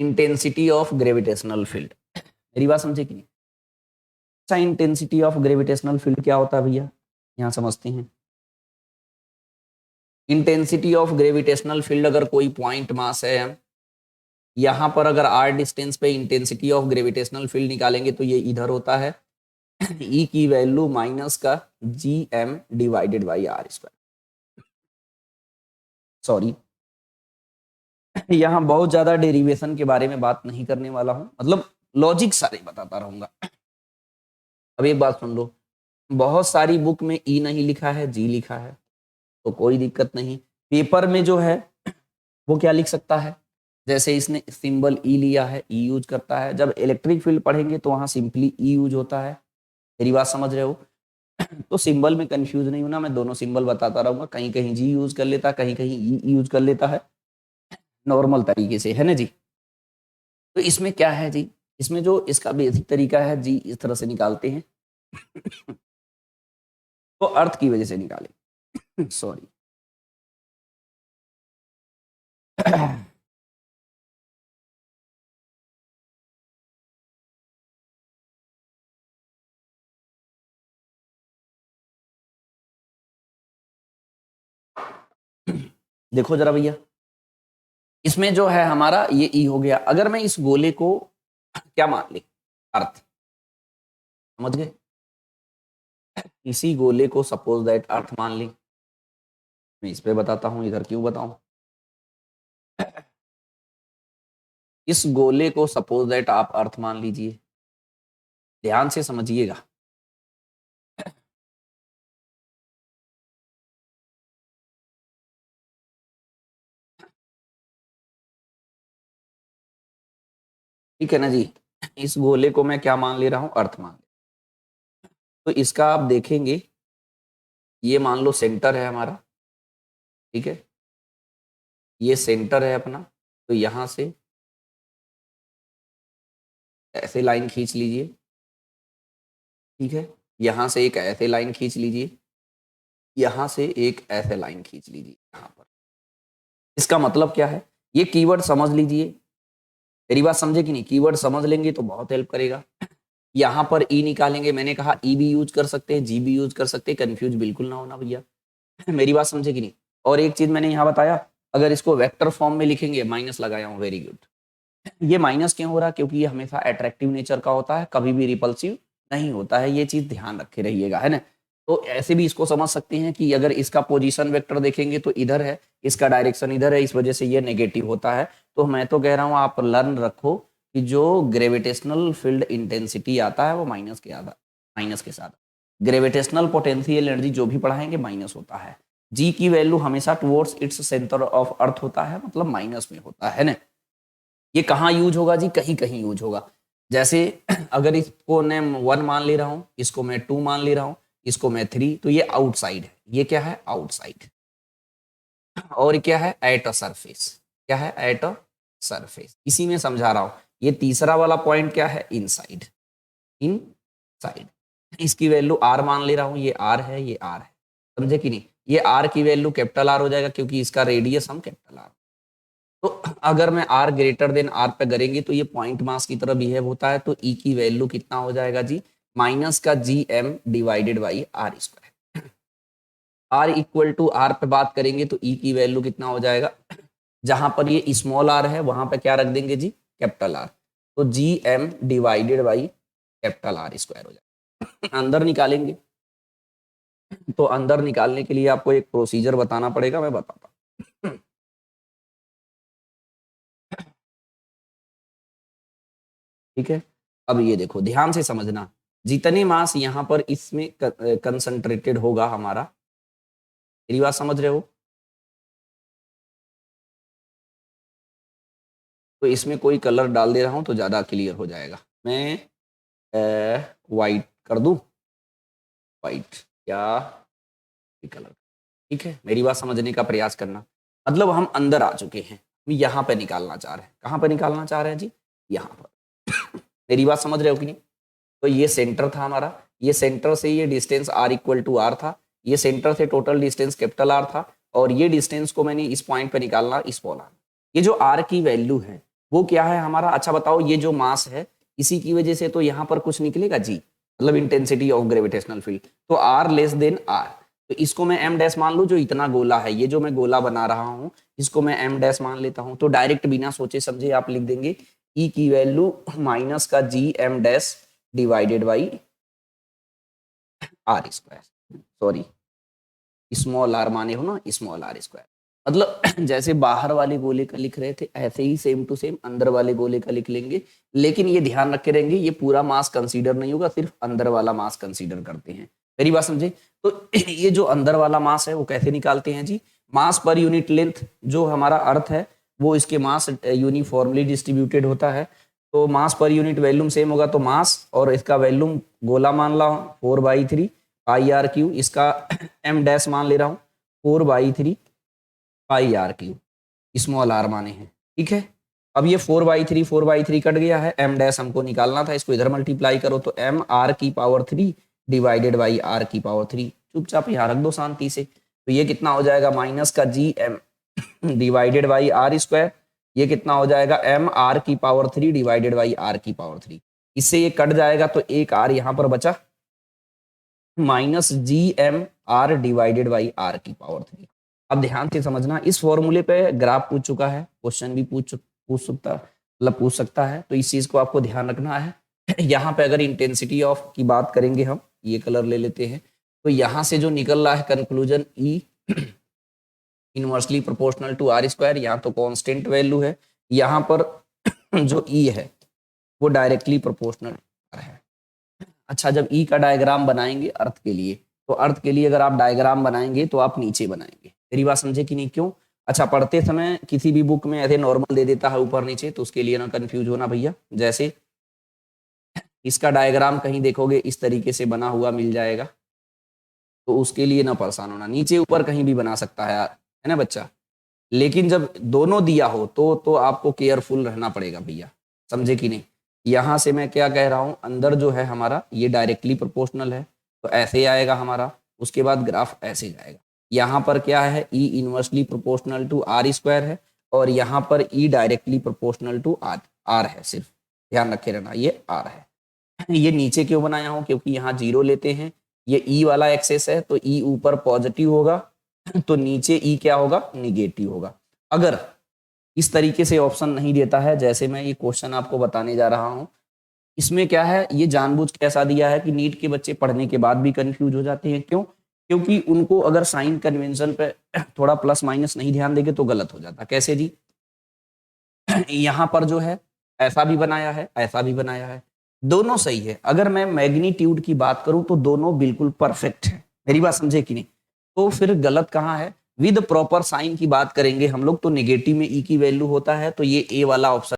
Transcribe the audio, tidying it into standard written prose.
Intensity of gravitational field. मेरी बात समझे कि नहीं? अच्छा, इंटेंसिटी ऑफ ग्रेविटेशनल फील्ड क्या होता है भैया, यहाँ समझते हैं। इंटेंसिटी ऑफ ग्रेविटेशनल फील्ड, अगर कोई पॉइंट मास है हम यहाँ पर अगर r डिस्टेंस पे इंटेंसिटी ऑफ ग्रेविटेशनल फील्ड निकालेंगे तो ये इधर होता है E की वैल्यू माइनस का gm divided by r square. Sorry, यहाँ बहुत ज्यादा डेरिवेशन के बारे में बात नहीं करने वाला हूं, मतलब लॉजिक सारे बताता रहूंगा। अब एक बात सुन लो, बहुत सारी बुक में ई नहीं लिखा है, जी लिखा है, तो कोई दिक्कत नहीं। पेपर में जो है वो क्या लिख सकता है, जैसे इसने सिंबल ई लिया है, ई यूज करता है। जब इलेक्ट्रिक फील्ड पढ़ेंगे तो वहां सिंपली ई यूज होता है। मेरी बात समझ रहे हो? तो सिंबल में कंफ्यूज नहीं होना, मैं दोनों सिंबल बताता रहूंगा, कहीं कहीं जी यूज कर लेता, कहीं कहीं ई यूज कर लेता है, नॉर्मल तरीके से, है ना जी। तो इसमें क्या है जी, इसमें जो इसका बेसिक तरीका है जी, इस तरह से निकालते हैं तो अर्थ की वजह से निकालें सॉरी देखो जरा भैया, इसमें जो है हमारा ये ई हो गया। अगर मैं इस गोले को क्या मान ली, अर्थ, समझ गए? इसी गोले को सपोज दैट अर्थ मान ली। मैं इस पे बताता हूं, इधर क्यों बताऊं। इस गोले को सपोज दैट आप अर्थ मान लीजिए, ध्यान से समझिएगा। ठीक है ना जी, इस गोले को मैं क्या मान ले रहा हूं, अर्थ मान ले। तो इसका आप देखेंगे, ये मान लो सेंटर है हमारा, ठीक है, ये सेंटर है अपना। तो यहां से ऐसे लाइन खींच लीजिए, ठीक है, यहां से एक ऐसे लाइन खींच लीजिए, यहां से एक ऐसे लाइन खींच लीजिए यहां पर। इसका मतलब क्या है, ये कीवर्ड समझ लीजिए। मेरी बात समझे कि नहीं? कीवर्ड समझ लेंगे तो बहुत हेल्प करेगा। यहाँ पर ई निकालेंगे, मैंने कहा ई भी यूज कर सकते हैं, जी भी यूज कर सकते हैं, कंफ्यूज बिल्कुल ना होना भैया मेरी बात समझे कि नहीं? और एक चीज मैंने यहाँ बताया, अगर इसको वेक्टर फॉर्म में लिखेंगे, माइनस लगाया हूँ, वेरी गुड। ये माइनस क्यों हो रहा है? क्योंकि ये हमेशा अट्रैक्टिव नेचर का होता है, कभी भी रिपल्सिव नहीं होता है, ये चीज ध्यान रखे रहिएगा, है ना। तो ऐसे भी इसको समझ सकते हैं कि अगर इसका पोजीशन वेक्टर देखेंगे तो इधर है, इसका डायरेक्शन इधर है, इस वजह से ये नेगेटिव होता है। तो मैं तो कह रहा हूँ आप लर्न रखो कि जो ग्रेविटेशनल फील्ड इंटेंसिटी आता है वो माइनस के साथ ग्रेविटेशनल पोटेंशियल एनर्जी जो भी पढ़ाएंगे माइनस होता है। जी की वैल्यू हमेशा towards its centre of earth होता है, मतलब माइनस में होता है ना। ये कहाँ यूज होगा जी? कहीं कहीं यूज होगा। जैसे अगर इसको मैं 1 मान ले रहा हूं, इसको मैं 2 मान ले रहा हूं, इसको मैं 3, तो ये आउटसाइड है। ये क्या है? आउटसाइड। और क्या है? At a surface. क्या है? At a surface. इसी में समझा रहा हूं। ये तीसरा वाला पॉइंट क्या है? इनसाइड। इन साइड। इसकी वैल्यू आर मान ले रहा हूं, ये आर है, ये आर है, समझे कि नहीं? ये आर की वैल्यू कैपिटल आर हो जाएगा क्योंकि इसका रेडियस हम कैपिटल आर। तो अगर मैं आर ग्रेटर देन आर पे करेंगे तो ये पॉइंट मास की तरह बिहेव होता है। तो ई की वैल्यू कितना हो जाएगा जी? माइनस का G M divided by R square. R equal to R पे बात करेंगे तो ई की वैल्यू कितना हो जाएगा? जहां पर ये स्मॉल आर है वहां पे क्या रख देंगे जी? Capital R. तो G M divided by capital R square हो जाएगा। अंदर निकालेंगे तो अंदर निकालने के लिए आपको एक प्रोसीजर बताना पड़ेगा, मैं बताता हूँ। ठीक है, अब ये देखो, ध्यान से समझना, जितने मास यहाँ पर इसमें कंसंट्रेटेड होगा हमारा, मेरी बात समझ रहे हो? तो इसमें कोई कलर डाल दे रहा हूं तो ज्यादा क्लियर हो जाएगा। मैं वाइट कर दूं, वाइट या कलर, ठीक है। मेरी बात समझने का प्रयास करना, मतलब हम अंदर आ चुके हैं, हम यहाँ पे निकालना चाह रहे हैं। कहाँ पे निकालना चाह रहे हैं जी? यहाँ पर। मेरी बात समझ रहे हो कि नहीं? तो ये सेंटर था हमारा, ये सेंटर से ये distance R equal to R था, ये सेंटर से टोटल डिस्टेंस कैपिटल आर था, और ये डिस्टेंस को मैंने इस पॉइंट पे निकालना, इस पोलर। ये जो आर की वैल्यू है वो क्या है हमारा, अच्छा बताओ, ये जो मास है इसी की वजह से तो यहाँ पर कुछ निकलेगा जी, मतलब इंटेंसिटी ऑफ ग्रेविटेशनल फील्ड, तो आर लेस देन आर, तो इसको मैं एम डैश मान लूं, जो इतना गोला है, ये जो मैं गोला बना रहा हूं इसको मैं एम डैश मान लेता हूं, तो डायरेक्ट बिना सोचे समझे आप लिख देंगे ई की वैल्यू माइनस का G M dash divided by R square, sorry small R माने हो ना, स्मॉल आर स्क्वायर, मतलब जैसे बाहर वाले गोले का लिख रहे थे ऐसे ही सेम टू सेम अंदर वाले गोले का लिख लेंगे, लेकिन ये ध्यान रखे रहेंगे ये पूरा मास कंसीडर नहीं होगा, सिर्फ अंदर वाला मास कंसीडर करते हैं। मेरी बात समझे? तो ये जो अंदर वाला मास है वो कैसे निकालते हैं जी, मास पर यूनिट लेंथ, जो हमारा अर्थ है वो इसके मास यूनिफॉर्मली डिस्ट्रीब्यूटेड होता है, तो मास पर यूनिट वैल्यूम सेम होगा, तो मास और इसका वैल्यूम गोला मान ला 4/3 पाई आर क्यू, इसका एम डैश मान ले रहा हूँ 4/3 पाई आर क्यू, स्मॉल आर माने हैं, ठीक है। अब ये 4/3 कट गया है, एम डैश हमको निकालना था, इसको इधर मल्टीप्लाई करो तो एम आर की पावर 3 डिवाइडेड बाई आर की पावर 3, चुपचाप यहाँ रख दो शांति से, तो ये कितना हो जाएगा माइनस का G M divided by R square, ये कितना हो जाएगा एम आर की पावर 3 डिवाइडेड बाई आर की पावर 3, इससे ये कट जाएगा तो एक आर यहाँ पर बचा, minus G M R divided by R की पावर 3। अब ध्यान से समझना, इस फॉर्मूले पे ग्राफ पूछ चुका है, क्वेश्चन भी पूछ सकता है, तो इस चीज को आपको ध्यान रखना है। यहाँ पे अगर इंटेंसिटी ऑफ की बात करेंगे हम, ये कलर ले लेते हैं, तो यहाँ से जो निकल रहा है conclusion E inversely proportional to R square, यहाँ तो कांस्टेंट वैल्यू है, यहाँ पर जो ई है वो डायरेक्टली प्रोपोर्शनल है। अच्छा, जब ई का डायग्राम बनाएंगे अर्थ के लिए, तो अर्थ के लिए अगर आप डायग्राम बनाएंगे तो आप नीचे बनाएंगे, मेरी बात समझे कि नहीं, क्यों? अच्छा, पढ़ते समय किसी भी बुक में ऐसे नॉर्मल दे देता है ऊपर नीचे, तो उसके लिए ना कंफ्यूज होना भैया, जैसे इसका डायग्राम कहीं देखोगे इस तरीके से बना हुआ मिल जाएगा, तो उसके लिए ना परेशान होना, नीचे ऊपर कहीं भी बना सकता है ना बच्चा, लेकिन जब दोनों दिया हो तो आपको केयरफुल रहना पड़ेगा भैया, समझे कि नहीं। यहाँ से मैं क्या कह रहा हूँ, अंदर जो है हमारा ये डायरेक्टली प्रोपोर्शनल है, तो ऐसे आएगा हमारा, उसके बाद ग्राफ ऐसे जाएगा, यहाँ पर क्या है E inversely proportional to R square है, और यहाँ पर E directly proportional to R है, सिर्फ ध्यान रखे रहना ये आर है। ये नीचे क्यों बनाया हूँ, क्योंकि यहाँ 0 लेते हैं, ये ई वाला एक्सेस है, तो ई ऊपर पॉजिटिव होगा तो नीचे ई क्या होगा, निगेटिव होगा। अगर इस तरीके से ऑप्शन नहीं देता है, जैसे मैं ये क्वेश्चन आपको बताने जा रहा हूँ, इसमें क्या है, ये जानबूझ के ऐसा दिया है कि नीट के बच्चे पढ़ने के बाद भी कंफ्यूज हो जाते हैं, क्यों? क्योंकि उनको अगर साइन कन्वेंशन पे थोड़ा प्लस माइनस नहीं ध्यान देंगे तो गलत हो जाता। कैसे जी? यहाँ पर जो है ऐसा भी बनाया है, ऐसा भी बनाया है, दोनों सही है। अगर मैं मैग्नीट्यूड की बात करूं तो दोनों बिल्कुल परफेक्ट है, मेरी बात समझे कि नहीं, तो फिर गलत कहाँ है? विद प्रॉपर साइन की बात करेंगे हम लोग तो नेगेटिव में ई की वैल्यू होता है, तो ये ए वाला ऑप्शन